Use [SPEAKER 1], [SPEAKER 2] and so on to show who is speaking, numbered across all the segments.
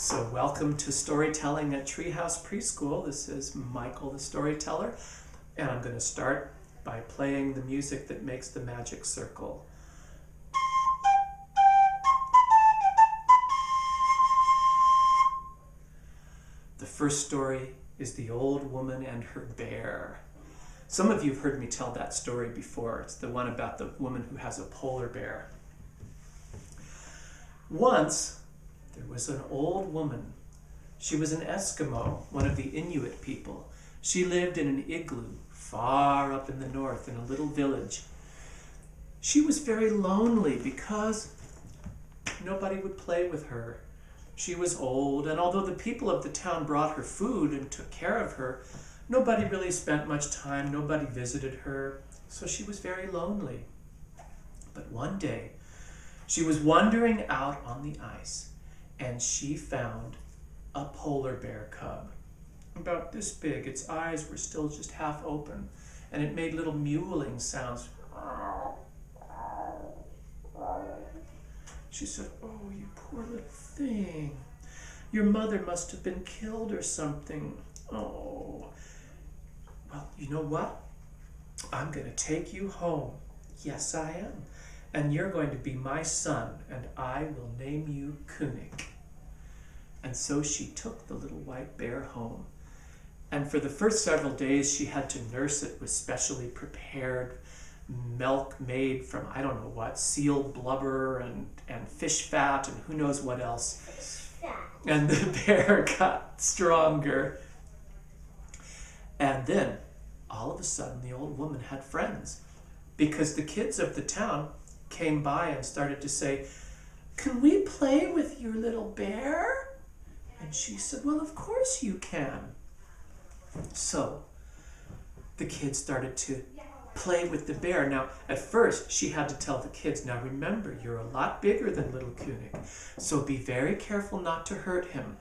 [SPEAKER 1] So welcome to Storytelling at Treehouse Preschool. This is Michael the Storyteller, and I'm going to start by playing the music that makes the magic circle. The first story is The Old Woman and Her Bear. Some of you have heard me tell that story before. It's the one about the woman who has a polar bear. Once, there was an old woman. She was an Eskimo, one of the Inuit people. She lived in an igloo far up in the north in a little village. She was very lonely because nobody would play with her. She was old, and although the people of the town brought her food and took care of her, nobody really spent much time, nobody visited her, so she was very lonely. But one day, she was wandering out on the ice, and she found a polar bear cub. About this big, its eyes were still just half open, and it made little mewling sounds. She said, "Oh, you poor little thing. Your mother must have been killed or something. Oh. Well, you know what? I'm going to take you home. Yes, I am. And you're going to be my son, and I will name you Kunik." And so she took the little white bear home. And for the first several days, she had to nurse it with specially prepared milk made from, I don't know what, seal blubber and fish fat and who knows what else. And the bear got stronger. And then, all of a sudden, the old woman had friends, because the kids of the town came by and started to say, "Can we play with your little bear?" And she said, "Well, of course you can." So the kids started to play with the bear. Now, at first, she had to tell the kids, "Now remember, you're a lot bigger than little Kunik, so be very careful not to hurt him."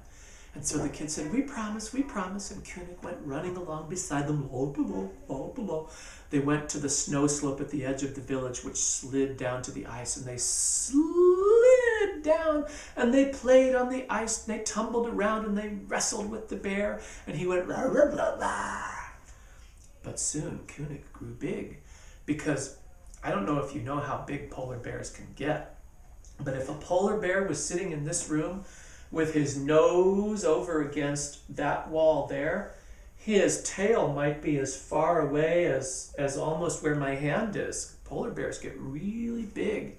[SPEAKER 1] And so the kids said, we promise, and Kunik went running along beside them, oh below, oh below. They went to the snow slope at the edge of the village, which slid down to the ice, and they slid down, and they played on the ice, and they tumbled around, and they wrestled with the bear, and he went rah, rah, rah, rah. But soon Kunik grew big, because I don't know if you know how big polar bears can get, but if a polar bear was sitting in this room with his nose over against that wall there, his tail might be as far away as almost where my hand is. Polar bears get really big.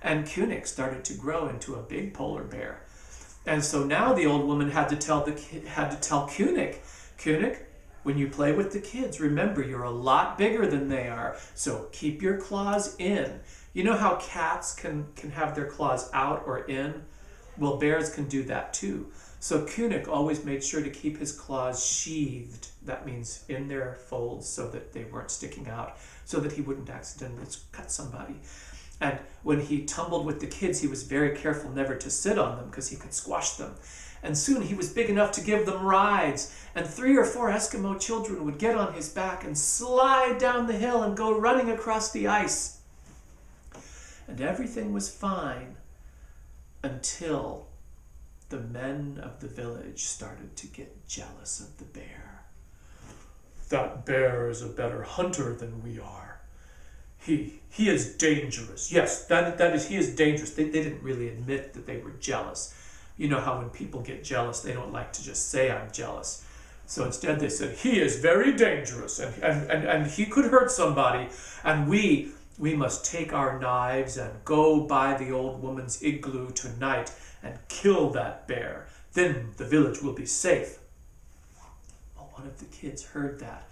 [SPEAKER 1] And Kunik started to grow into a big polar bear. And so now the old woman had to tell Kunik, "Kunik, when you play with the kids, remember you're a lot bigger than they are. So keep your claws in." You know how cats can have their claws out or in? Well, bears can do that too. So Kunik always made sure to keep his claws sheathed. That means in their folds, so that they weren't sticking out, so that he wouldn't accidentally cut somebody. And when he tumbled with the kids, he was very careful never to sit on them, because he could squash them. And soon he was big enough to give them rides, and 3 or 4 Eskimo children would get on his back and slide down the hill and go running across the ice. And everything was fine until the men of the village started to get jealous of the bear. "That bear is a better hunter than we are. He is dangerous." Yes, that is, he is dangerous. They didn't really admit that they were jealous. You know how when people get jealous, they don't like to just say, "I'm jealous." So instead they said, "He is very dangerous, and he could hurt somebody, and we must take our knives and go by the old woman's igloo tonight and kill that bear. Then the village will be safe." Well, one of the kids heard that,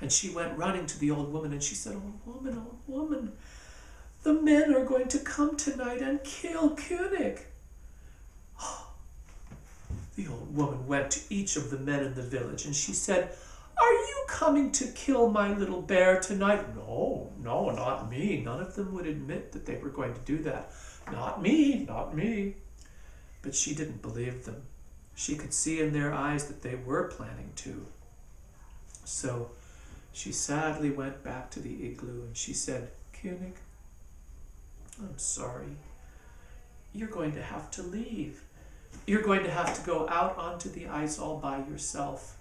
[SPEAKER 1] and she went running to the old woman, and she said, old woman, the men are going to come tonight and kill Kunik." The old woman went to each of the men in the village, and she said, "Are you coming to kill my little bear tonight?" No, not me. None of them would admit that they were going to do that. Not me. But she didn't believe them. She could see in their eyes that they were planning to. So she sadly went back to the igloo, and she said, "Kunik, I'm sorry. You're going to have to leave. You're going to have to go out onto the ice all by yourself.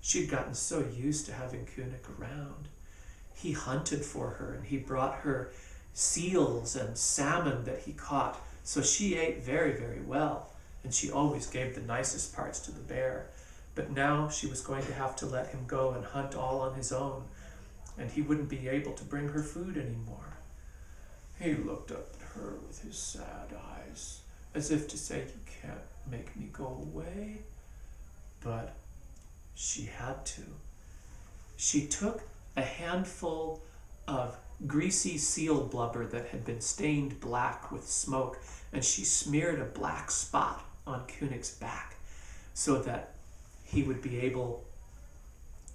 [SPEAKER 1] She'd gotten so used to having König around. He hunted for her, and he brought her seals and salmon that he caught, so she ate very, very well, and she always gave the nicest parts to the bear. But now she was going to have to let him go and hunt all on his own, and he wouldn't be able to bring her food anymore. He looked up at her with his sad eyes, as if to say, "You can't make me go away." But she had to. She took a handful of greasy seal blubber that had been stained black with smoke, and she smeared a black spot on König's back so that she would be able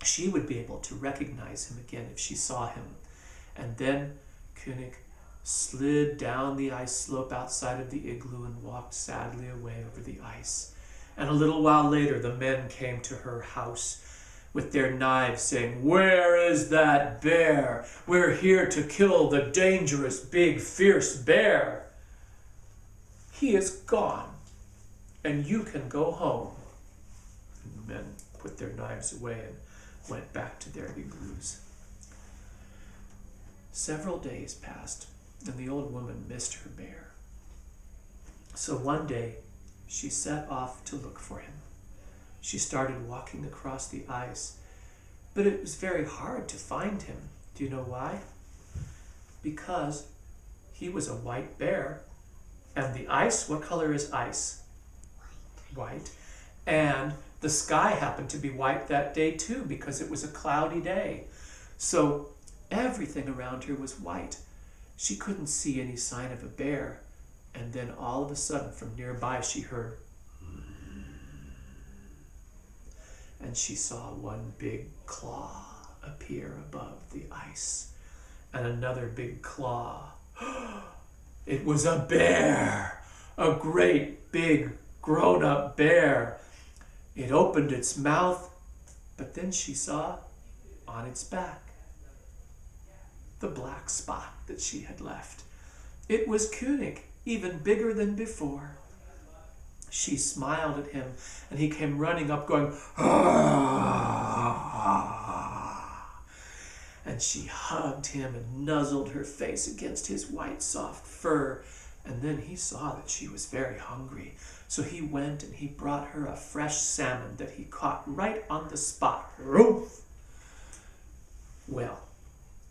[SPEAKER 1] to recognize him again if she saw him. And then König slid down the ice slope outside of the igloo and walked sadly away over the ice. And a little while later, the men came to her house with their knives, saying, "Where is that bear? We're here to kill the dangerous, big, fierce bear. He is gone, and you can go home." And the men put their knives away and went back to their igloos. Several days passed, and the old woman missed her bear. So one day, she set off to look for him. She started walking across the ice, but it was very hard to find him. Do you know why? Because he was a white bear, and the ice, what color is ice? White. And the sky happened to be white that day too, because it was a cloudy day. So everything around her was white. She couldn't see any sign of a bear, and then all of a sudden from nearby she heard, and she saw one big claw appear above the ice, and another big claw. It was a bear, a great big grown-up bear. It opened its mouth, but then she saw on its back the black spot that she had left. It was König, even bigger than before. She smiled at him, and he came running up going, "Ah!" And she hugged him and nuzzled her face against his white, soft fur. And then he saw that she was very hungry. So he went and he brought her a fresh salmon that he caught right on the spot. Well,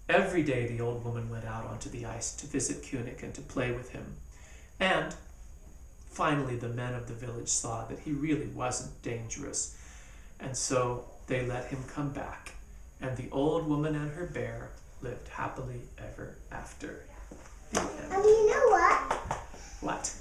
[SPEAKER 1] every day the old woman went out onto the ice to visit König and to play with him. And finally, the men of the village saw that he really wasn't dangerous, and so they let him come back, and the old woman and her bear lived happily ever after. The end.
[SPEAKER 2] You know what?
[SPEAKER 1] What?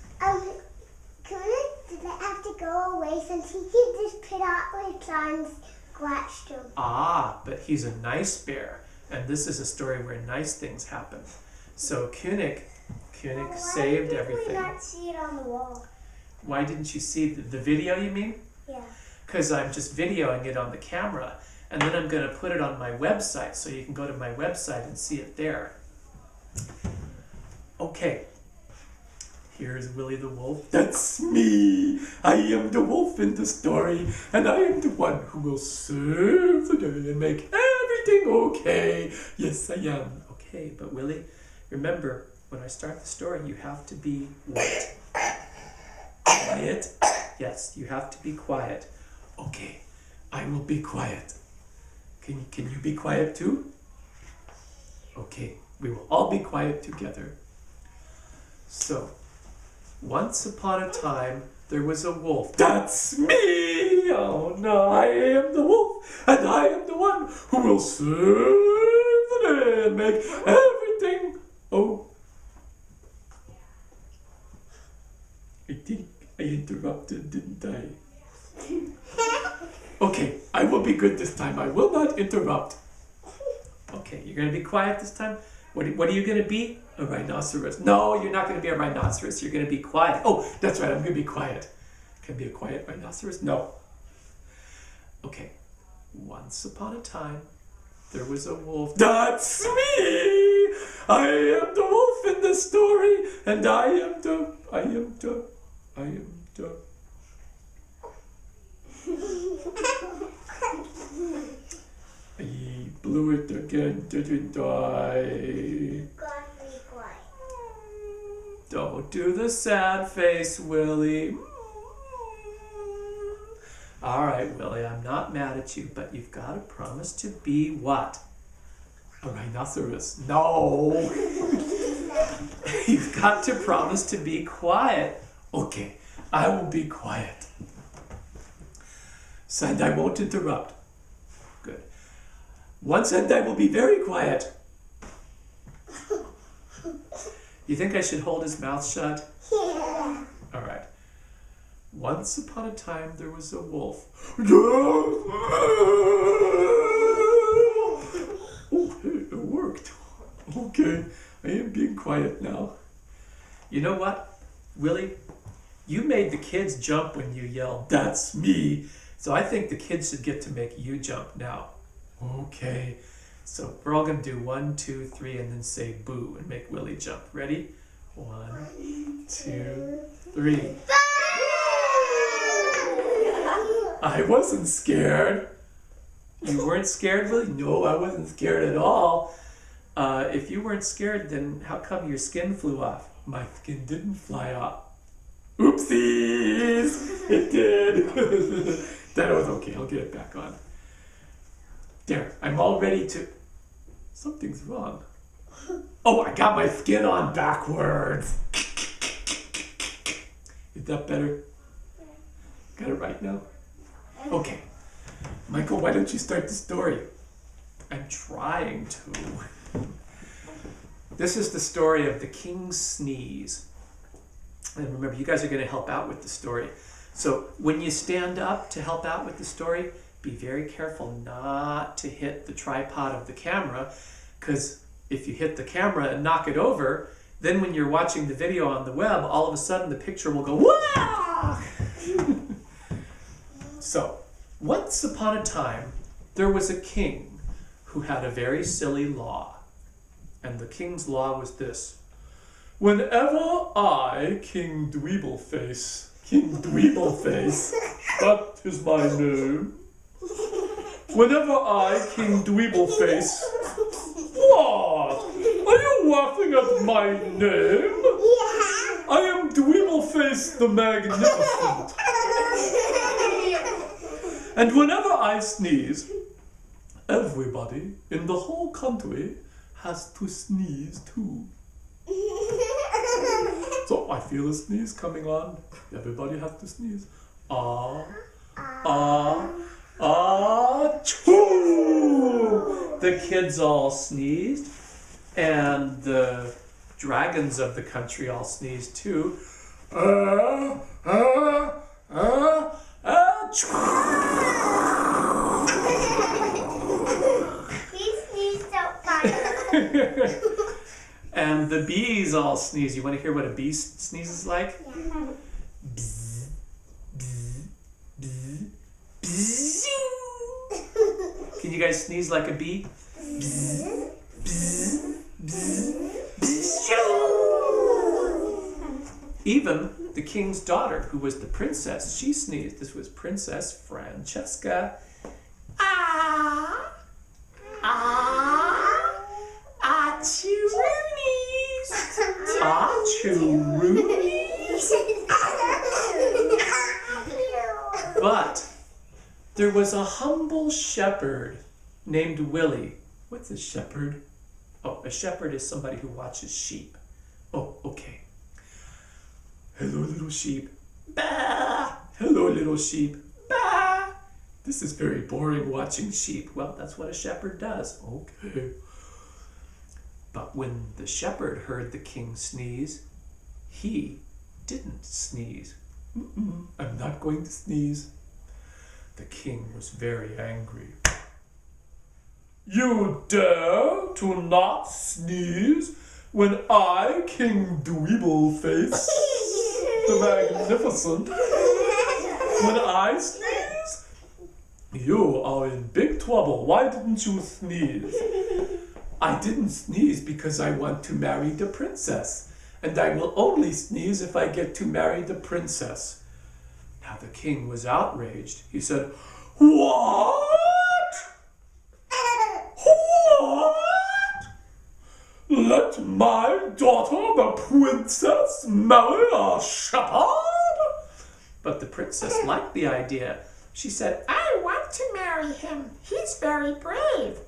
[SPEAKER 2] König didn't have to go away since he could just put out his arms, scratched him.
[SPEAKER 1] Ah, but he's a nice bear, and this is a story where nice things happen. So König saved everything.
[SPEAKER 2] Why did we not see it on the wall?
[SPEAKER 1] Why didn't you see the video, you mean?
[SPEAKER 2] Yeah.
[SPEAKER 1] Because I'm just videoing it on the camera, and then I'm going to put it on my website, so you can go to my website and see it there. Okay. Here's Willie the Wolf. That's me. I am the wolf in the story, and I am the one who will save the day and make everything okay. Yes, I am. Okay, but Willie, remember, when I start the story, you have to be what? Quiet? Yes, you have to be quiet. Okay, I will be quiet. Can you be quiet too? Okay, we will all be quiet together. So, once upon a time, there was a wolf. That's me! Oh no, I am the wolf, and I am the one who will save the day and make everything. Oh, I think I interrupted, didn't I? Okay, I will be good this time. I will not interrupt. Okay, you're going to be quiet this time? What are you going to be? A rhinoceros. No, you're not going to be a rhinoceros. You're going to be quiet. Oh, that's right. I'm going to be quiet. Can I be a quiet rhinoceros? No. Okay. Once upon a time, there was a wolf. That's me! I am the wolf in the story, and I am the blew it again, didn't I?
[SPEAKER 2] Gotta be quiet.
[SPEAKER 1] Don't do the sad face, Willie. All right, Willie, I'm not mad at you, but you've got to promise to be what? A rhinoceros. No. You've got to promise to be quiet. Okay, I will be quiet. And I won't interrupt. Good. Once and I will be very quiet. You think I should hold his mouth shut?
[SPEAKER 2] Yeah.
[SPEAKER 1] All right. Once upon a time there was a wolf. Okay, it worked. Okay, I am being quiet now. You know what, Willie? You made the kids jump when you yelled, "That's me." So I think the kids should get to make you jump now. Okay. So we're all going to do 1, 2, 3, and then say boo and make Willie jump. Ready? 1, 2, 3. I wasn't scared. You weren't scared, Willie? No, I wasn't scared at all. If you weren't scared, then how come your skin flew off? My skin didn't fly off. Oopsies! It did. That was okay. I'll get it back on. There, I'm all ready to... Something's wrong. Oh, I got my skin on backwards. Is that better? Got it right now? Okay. Michael, why don't you start the story? I'm trying to. This is the story of the King's Sneeze. And remember, you guys are going to help out with the story. So when you stand up to help out with the story, be very careful not to hit the tripod of the camera, because if you hit the camera and knock it over, then when you're watching the video on the web, all of a sudden the picture will go, "Wah!" So, once upon a time, there was a king who had a very silly law. And the king's law was this: whenever I, King Dweebleface, that is my name. Whenever I, King Dweebleface... What? Are you laughing at my name?
[SPEAKER 2] Yeah.
[SPEAKER 1] I am Dweebleface the Magnificent. And whenever I sneeze, everybody in the whole country has to sneeze too. So I feel a sneeze coming on. Everybody has to sneeze. Ah, ah, ah, choo! The kids all sneezed, and the dragons of the country all sneezed too.
[SPEAKER 2] He sneezed so funny.
[SPEAKER 1] And the bees all sneeze. You want to hear what a bee sneezes like?
[SPEAKER 2] Yeah.
[SPEAKER 1] Bzz, bzz, bzz, bzz. Can you guys sneeze like a bee? Bzz, bzz, bzz, bzz. Even the king's daughter, who was the princess, she sneezed. This was Princess Francesca. Ah, ah, achoo-roonies, achoo-roonies. But there was a humble shepherd named Willie. What's a shepherd? Oh, a shepherd is somebody who watches sheep. Oh, okay. Hello, little sheep. Bah! Hello, little sheep. Bah! This is very boring, watching sheep. Well, that's what a shepherd does. Okay. But when the shepherd heard the king sneeze, he didn't sneeze. I'm not going to sneeze. The king was very angry. You dare to not sneeze when I, King Dweebleface, the Magnificent, when I sneeze? You are in big trouble. Why didn't you sneeze? I didn't sneeze because I want to marry the princess, and I will only sneeze if I get to marry the princess. Now the king was outraged. He said, "What? Who let my daughter, the princess, marry a shepherd? But the princess liked the idea. She said, I want to marry him. He's very brave.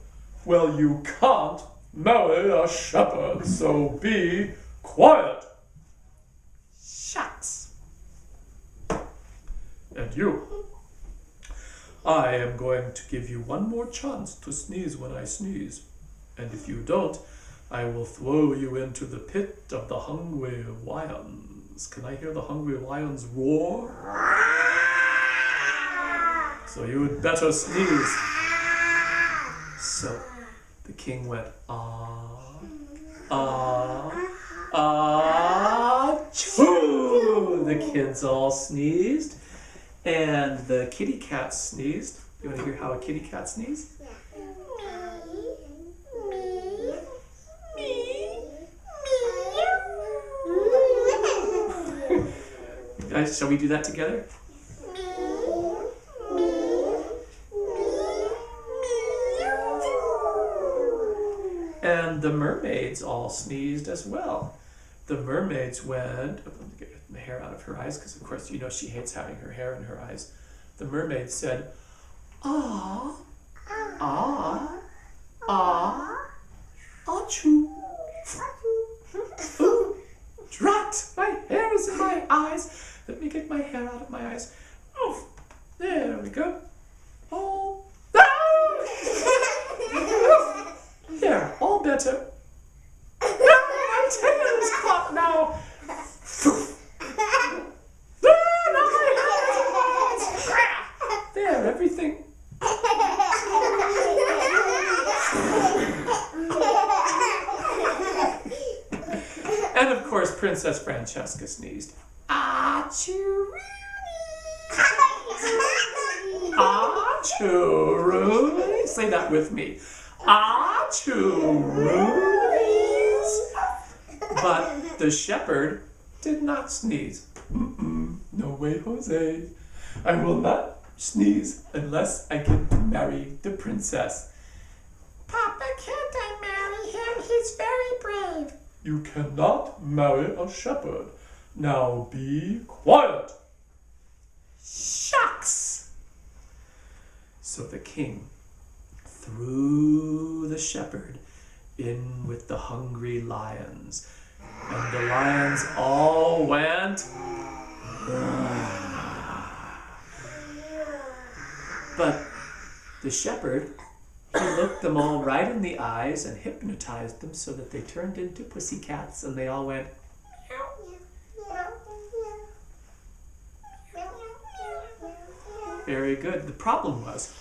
[SPEAKER 1] Well, you can't marry a shepherd, so be quiet. Shucks. And you, I am going to give you one more chance to sneeze when I sneeze. And if you don't, I will throw you into the pit of the hungry lions. Can I hear the hungry lions roar? So you had better sneeze. So the king went, achoo! The kids all sneezed, and the kitty cat sneezed. You want to hear how a kitty cat sneezed? Guys, shall we do that together? And the mermaids all sneezed as well. The mermaids went, let me get the hair out of her eyes, because of course you know she hates having her hair in her eyes. The mermaids said, ah, ah, ah, achoo. Oh, drat, my hair is in my eyes. Let me get my hair out of my eyes. Oh, there we go. Oh, there, all better. My tail is caught now. Now my hair is in my eyes. There, everything. And of course, Princess Francesca sneezed. Achoo! Achoo! Say that with me. Achoo! But the shepherd did not sneeze. No way, Jose. I will not sneeze unless I get to marry the princess. Papa, can't I marry him? He's very brave. You cannot marry a shepherd. Now be quiet. Shucks! So the king threw the shepherd in with the hungry lions, and the lions all went. But the shepherd, he looked them all right in the eyes and hypnotized them so that they turned into pussycats, and they all went. Very good. The problem was,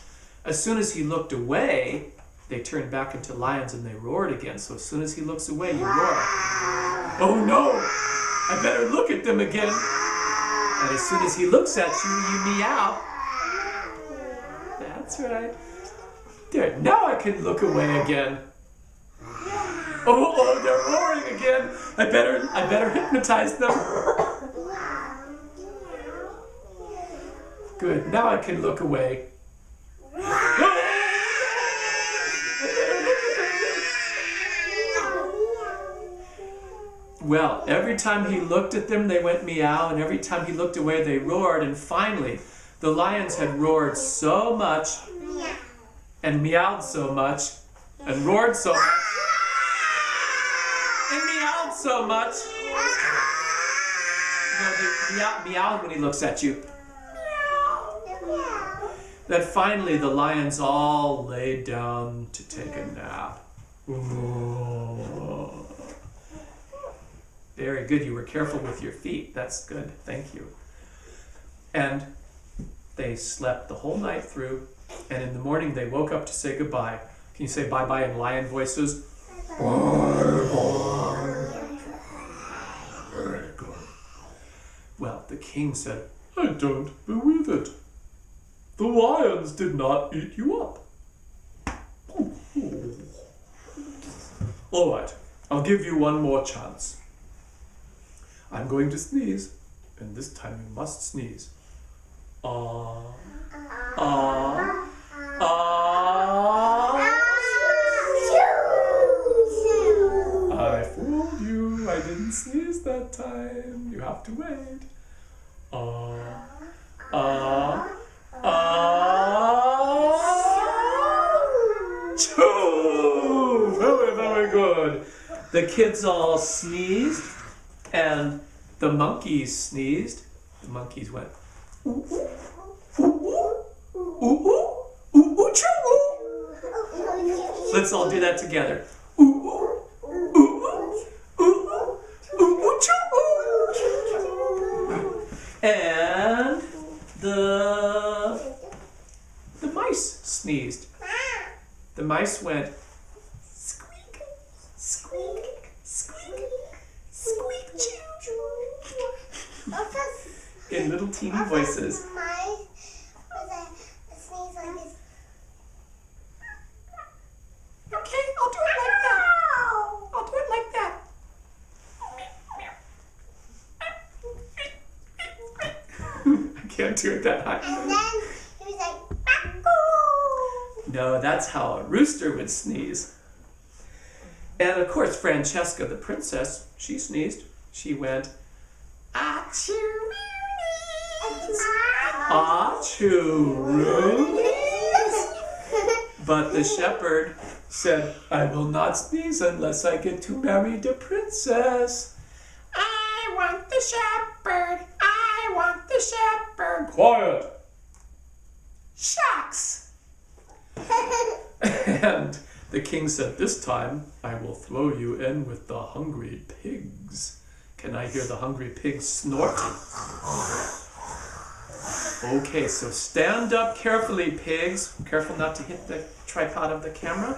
[SPEAKER 1] as soon as he looked away, they turned back into lions and they roared again. So as soon as he looks away, you roar. Oh no! I better look at them again. And as soon as he looks at you, you meow. That's right. There, now I can look away again. Oh, they're roaring again. I better hypnotize them. Good, now I can look away. Well, every time he looked at them, they went meow, and every time he looked away, they roared, and finally, the lions had roared so much, and meowed so much, and roared so much, and meowed so much. No, they meowed when he looks at you. That finally the lions all laid down to take a nap. Ooh. Very good. You were careful with your feet. That's good. Thank you. And they slept the whole night through, and in the morning they woke up to say goodbye. Can you say bye-bye in lion voices? Bye-bye. Very good. Well, the king said, I don't believe it. The lions did not eat you up. All right, I'll give you one more chance. I'm going to sneeze, and this time you must sneeze. I'm didn't sneeze that time. You have to wait. Choo! Very, very good. The kids all sneezed, and the monkeys sneezed. The monkeys went, ooh, ooh, ooh, ooh, ooh, ooh, ooh, choo! Let's all do that together. Ooh, ooh, ooh, ooh, ooh, ooh, ooh, choo! And the mice sneezed. The mice went squeak, squeak, squeak, squeak, choo. In little teeny voices. Okay, I'll do it like that. I'll do it like that. I can't do it that high.
[SPEAKER 2] And then he was like,
[SPEAKER 1] no, that's how a rooster would sneeze. And of course, Francesca, the princess, she sneezed. She went, achoo, achoo. But the shepherd said, I will not sneeze unless I get to marry the princess. I want the shepherd. I want the shepherd. Quiet. Shucks. And the king said, this time I will throw you in with the hungry pigs. Can I hear the hungry pigs snort? Okay, so stand up carefully, pigs. Careful not to hit the tripod of the camera,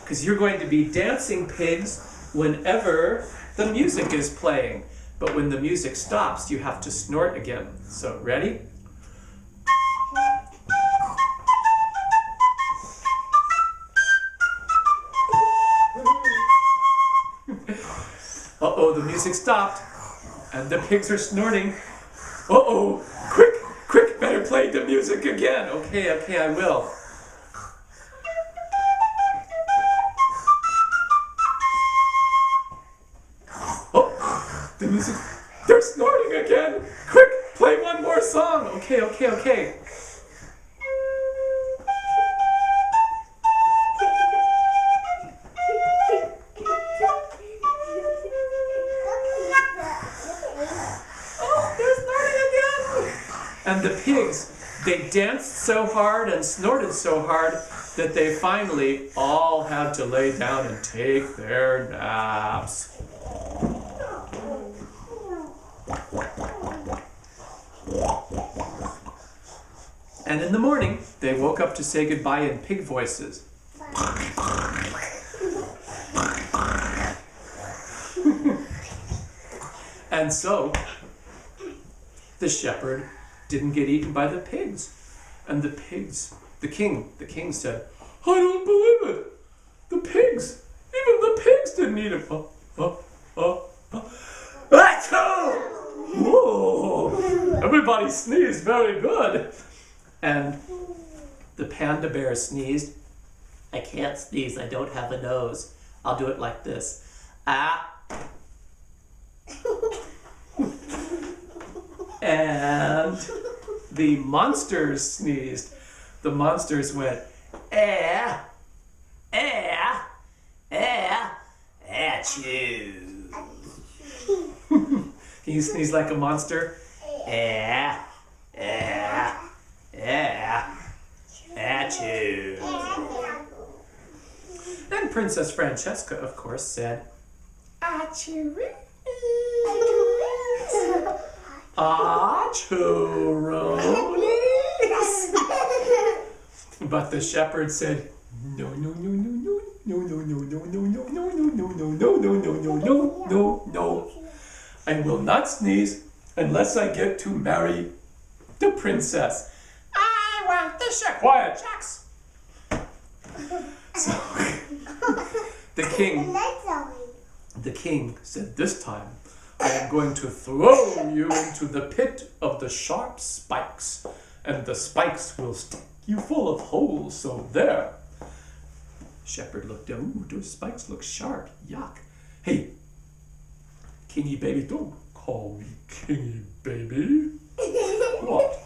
[SPEAKER 1] because you're going to be dancing pigs whenever the music is playing. But when the music stops, you have to snort again. So, ready? Uh-oh, the music stopped, and the pigs are snorting. Uh-oh, quick, quick, better play the music again. Okay, I will. Oh, the music, they're snorting again. Quick, play one more song. Okay. And the pigs, they danced so hard and snorted so hard that they finally all had to lay down and take their naps. And in the morning, they woke up to say goodbye in pig voices. And so, the shepherd didn't get eaten by the pigs. And the king said, I don't believe it. The pigs, even the pigs didn't eat him. Achoo! Whoa! Everybody sneezed very good. And the panda bear sneezed. I can't sneeze, I don't have a nose. I'll do it like this. Ah. And the monsters sneezed. The monsters went, achoo. Can you sneeze like a monster? Achoo. Then Princess Francesca, of course, said, achoo. Achoo-roonies. But the shepherd said, no. I will not sneeze unless I get to marry the princess. I want the shepherd. Quiet, Jax. So the king said, this time I am going to throw you into the pit of the sharp spikes, and the spikes will stick you full of holes, so there. Shepherd looked down. Ooh, those spikes look sharp. Yuck. Hey, Kingy baby, don't call me Kingy baby. What?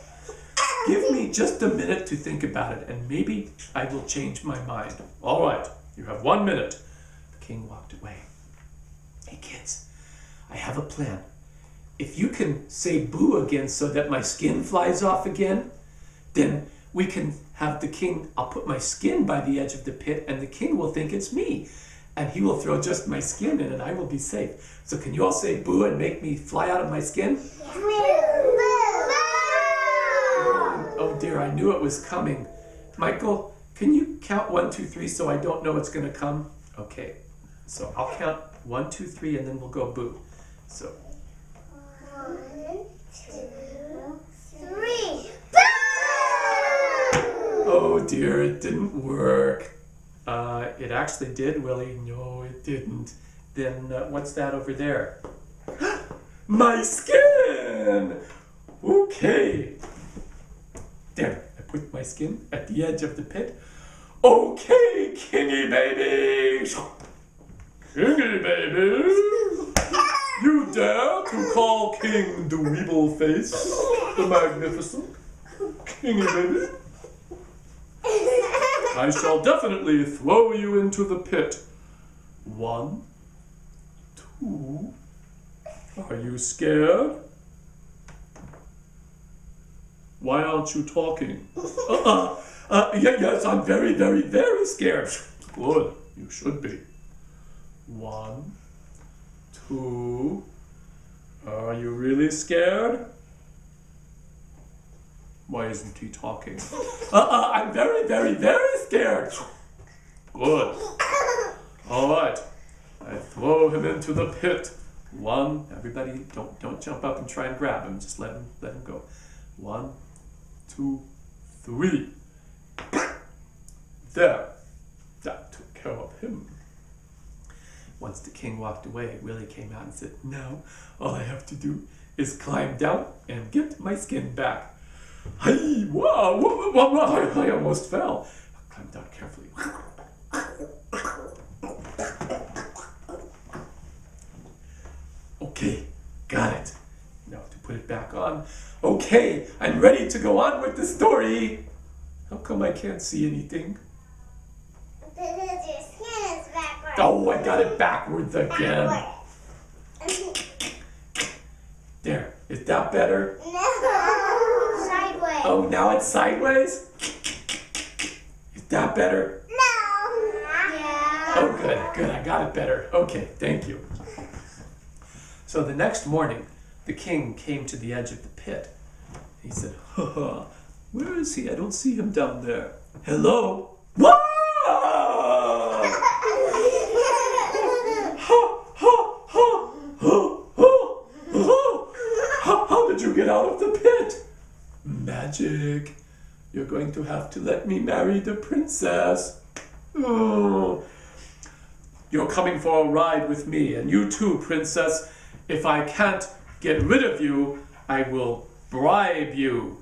[SPEAKER 1] Give me just a minute to think about it, and maybe I will change my mind. All right, you have 1 minute. The king walked away. Hey kids, I have a plan. If you can say boo again so that my skin flies off again, then we can have the king, I'll put my skin by the edge of the pit and the king will think it's me. And he will throw just my skin in and I will be safe. So can you all say boo and make me fly out of my skin? Oh dear, I knew it was coming. Michael, can you count 1, 2, 3 so I don't know it's going to come? Okay, so I'll count 1, 2, 3 and then we'll go boo. So
[SPEAKER 2] 1, 2, 3.
[SPEAKER 1] oh dear, it didn't work. It actually did, Willie. No, it didn't. Then what's that over there? My skin! Okay. There, I put my skin at the edge of the pit. Okay, Kingy baby! Kingy baby! You dare to call King the Weeble Face the Magnificent? Kingy baby? I shall definitely throw you into the pit. 1, 2. Are you scared? Why aren't you talking? Yes, I'm very, very, very scared. Good, you should be. 1, 2. Are you really scared? Why isn't he talking? I'm very, very, very scared. Good. All right. I throw him into the pit. 1. Everybody, don't jump up and try and grab him. Just let him go. 1, 2, 3. There. That took care of him. Once the king walked away, Willie came out and said, now all I have to do is climb down and get my skin back. Hey, wow, I almost fell. I climbed down carefully. Okay, got it. Now to put it back on. Okay, I'm ready to go on with the story. How come I can't see anything?
[SPEAKER 2] Because your skin is backwards.
[SPEAKER 1] Oh, I got it backwards again. There, is that better?
[SPEAKER 2] No, sideways.
[SPEAKER 1] Oh, now it's sideways? Is that better?
[SPEAKER 2] No. Yeah.
[SPEAKER 1] Oh, good, I got it better. Okay, thank you. So the next morning, the king came to the edge of the pit. He said, where is he? I don't see him down there. Hello? Whoa! How did you get out of the pit? Magic. You're going to have to let me marry the princess. Oh. You're coming for a ride with me, and you too, princess. If I can't get rid of you, I will bribe you.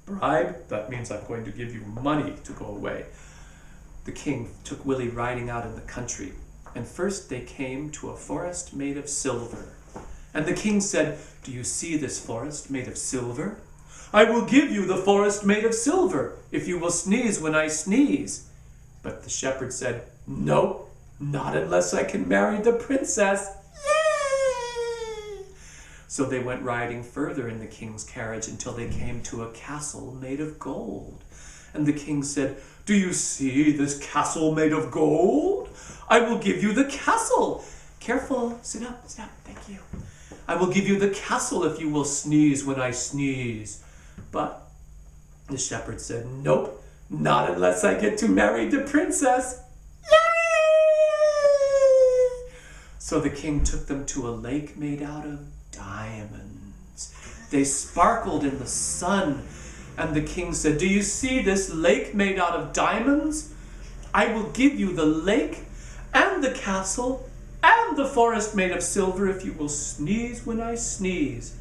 [SPEAKER 1] Bribe? That means I'm going to give you money to go away. The king took Willie riding out in the country, and first they came to a forest made of silver. And the king said, do you see this forest made of silver? I will give you the forest made of silver, if you will sneeze when I sneeze. But the shepherd said, no, not unless I can marry the princess. Yay! So they went riding further in the king's carriage until they came to a castle made of gold. And the king said, do you see this castle made of gold? I will give you the castle. Careful, sit up, thank you. I will give you the castle if you will sneeze when I sneeze. But the shepherd said, nope, not unless I get to marry the princess. Yay! So the king took them to a lake made out of diamonds. They sparkled in the sun. And the king said, do you see this lake made out of diamonds? I will give you the lake and the castle and the forest made of silver if you will sneeze when I sneeze.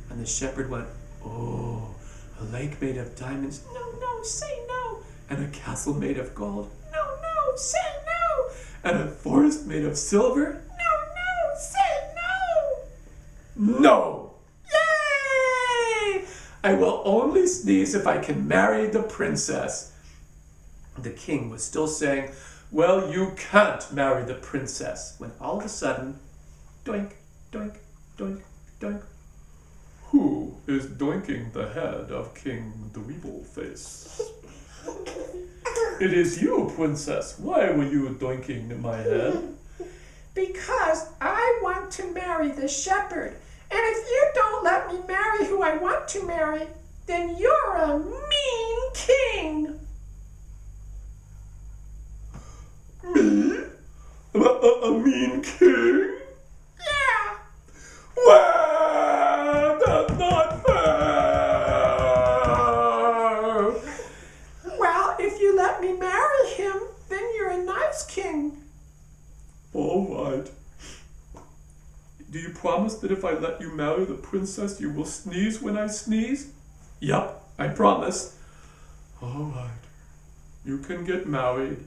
[SPEAKER 1] And the shepherd went, oh, a lake made of diamonds? No, say no. And a castle made of gold? No, say no. And a forest made of silver? No, say no. No. Yay! I will only sneeze if I can marry the princess. The king was still saying, well, you can't marry the princess, when all of a sudden, doink, doink, doink, doink. Who is doinking the head of King Dweebleface? It is you, princess. Why were you doinking my head? Because I want to marry the shepherd. And if you don't let me marry who I want to marry, then you're a mean king. Me? A mean king? Yeah. Well, that's not fair. Well, if you let me marry him, then you're a nice king. All right. Do you promise that if I let you marry the princess, you will sneeze when I sneeze? Yup, I promise. All right. You can get married.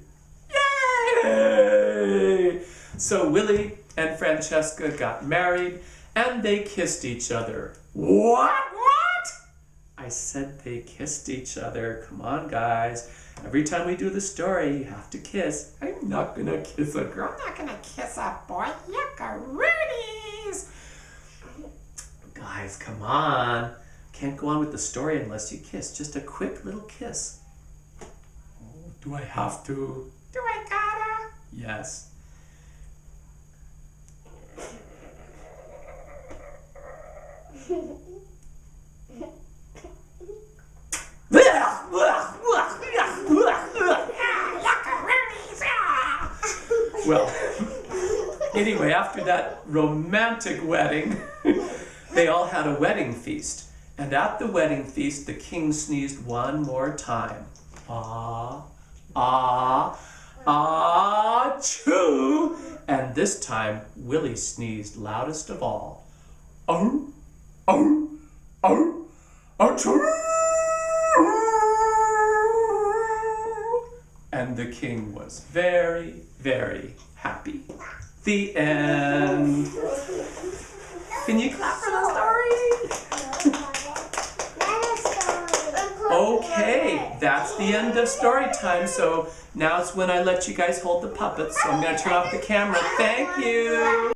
[SPEAKER 1] Yay! So Willie and Francesca got married, and they kissed each other. What? I said they kissed each other. Come on, guys. Every time we do the story, you have to kiss. I'm not gonna kiss a girl. I'm not gonna kiss a boy. Yuckaroonies! Guys, come on. Can't go on with the story unless you kiss. Just a quick little kiss. Oh, do I have to? Do I gotta? Yes. Well, anyway, after that romantic wedding, they all had a wedding feast. And at the wedding feast, the king sneezed one more time. Ah, ah, ah, choo! And this time, Willie sneezed loudest of all. Oh, oh, oh, oh, choo! And the king was very, very happy. The end. Can you clap for the story? Okay, that's the end of story time. So now it's when I let you guys hold the puppets. So I'm going to turn off the camera. Thank you.